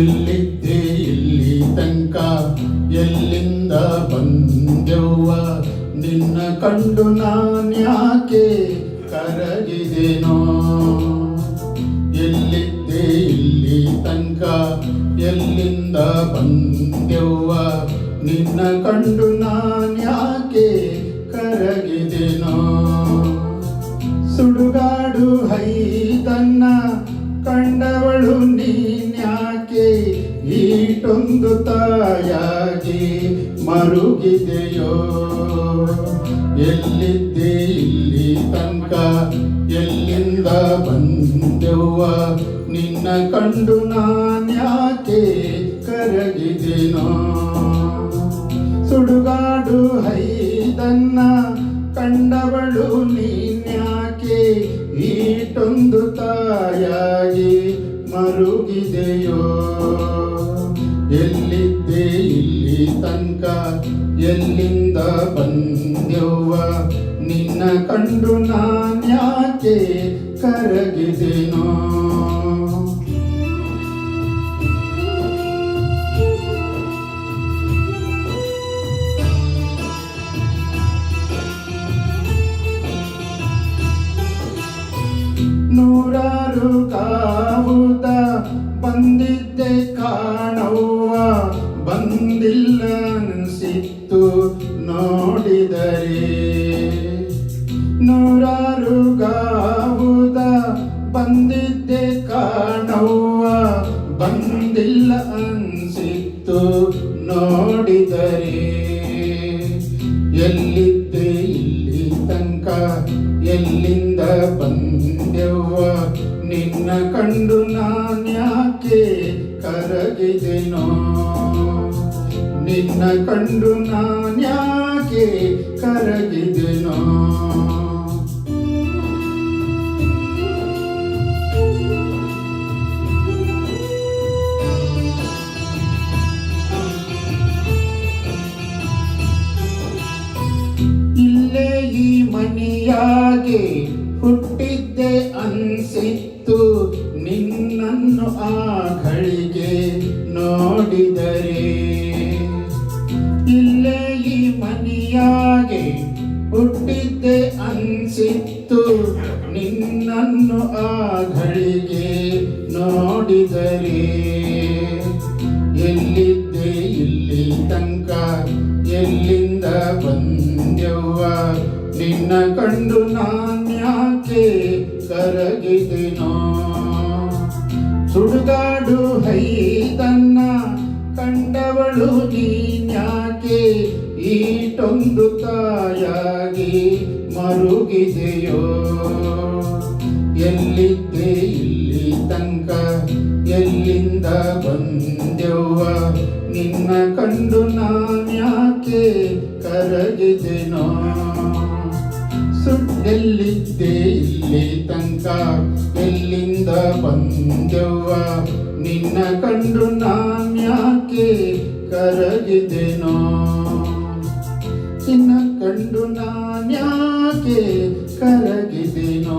ಎಲ್ಲಿದ್ದೆ ಇಲ್ಲಿ ತನಕ ಎಲ್ಲಿಂದ ಬಂದೆವ್ವ ನಿನ್ನ ಕಂಡು ನಾನ್ಯಾಕೆ ಕರಗಿದೆನೋ ಎಲ್ಲಿದ್ದೆ ಇಲ್ಲಿ ತನಕ ಎಲ್ಲಿಂದ ಬಂದೆವ್ವ ನಿನ್ನ ಕಂಡು ನಾನ್ಯಾಕೆ ಕರಗಿದೆನೋ ಸುಡುಗಾಡು ಹೈದನ್ನ ಕಂಡವಳು ನೀನ್ಯಾಕೆ ಈಟೊಂದು ತಾಯಾಗಿ ಮರುಗಿದೆಯೋ ಎಲ್ಲಿದ್ದೆ ಇಲ್ಲಿ ತನಕ ಎಲ್ಲಿಂದ ಬಂದೆವ್ವ ನಿನ್ನ ಕಂಡು ನಾನ್ಯಾಕೆ ಕರಗಿದೆನೋ ಸುಡುಗಾಡು ಹೈದನ್ನ ಕಂಡವಳು ನೀನ್ಯಾಕೆ ಈಟೊಂದು ತಾಯಾಗಿ ಮರುಗಿದೆಯೋ ಎಲ್ಲಿದ್ದೆ ಇಲ್ಲಿ ತನಕ ಎಲ್ಲಿಂದ ಬಂದೆವ್ವ ನಿನ್ನ ಕಂಡು ನಾನ್ಯಾಕೆ ಕರಗಿದೆನೋ ನೂರಾರು ಕಾವುದ ಬಂದಿದ್ದೆ ಕಾಣವ್ವ ಬಂದಿಲ್ಲ ಅನ್ಸಿತ್ತು ನೋಡಿದರೆ ನೂರಾರು ಗಾವುದ ಬಂದಿದ್ದೆ ಕಾಣವ್ವ ಬಂದಿಲ್ಲ ಅನ್ಸಿತ್ತು ನೋಡಿದರೆ ಎಲ್ಲಿದ್ದೆ ಇಲ್ಲಿ ತನಕ ಎಲ್ಲಿಂದ ಬಂದೆವ್ವ ನಿನ್ನ ಕಂಡು ನಾನ್ಯಾಕೆ ಕರಗಿದೆನೋ ನಿನ್ನ ಕಂಡು ನಾನ್ಯಾಕೆ ಕರಗಿದೆನೋ ಇಲ್ಲೇ ಈ ಮನೆಯಾಗೆ ಹುಟ್ಟಿದ್ದೆ ಅನ್ಸಿತ್ತು ನಿನ್ನನ್ನು ಆ ಘಳಿಗೆ ನೋಡಿದರೆ ಇಲ್ಲೇ ಈ ಮನೆಯಾಗೆ ಹುಟ್ಟಿದ್ದೆ ಅನ್ಸಿತ್ತು ನಿನ್ನನ್ನು ಆ ಘಳಿಗೆ ನೋಡಿದರೆ ಎಲ್ಲಿದ್ದೆ ಇಲ್ಲಿ ತನಕ ಎಲ್ಲಿಂದ ಬಂದೆವ್ವ ನಿನ್ನ ಕಂಡು ನಾನ್ಯಾಕೆ ಕರಗಿದೆನೋ ಸುಡುಗಾಡು ಹೈದನ್ನ ಕಂಡವಳು ನೀನ್ಯಾಕೆ ಈಟೊಂದು ತಾಯಾಗಿ ಮರುಗಿದೆಯೋ ಎಲ್ಲಿದ್ದೆ ಇಲ್ಲಿ ತನಕ ಎಲ್ಲಿಂದ ಬಂದೆವ್ವ ನಿನ್ನ ಕಂಡು ನಾನ್ಯಾಕೆ ಕರಗಿದೆನೋ ಸುಟ್ಟೆಲ್ಲಿದ್ದೆ ಇಲ್ಲಿ ತನಕ ಎಲ್ಲಿಂದ ಬಂದೆವ್ವ ನಿನ್ನ ಕಂಡು ನಾನ್ಯಾಕೆ ಕರಗಿದೆನೋ ನಿನ್ನ ಕಂಡು ನಾನ್ಯಾಕೆ ಕರಗಿದೆನೋ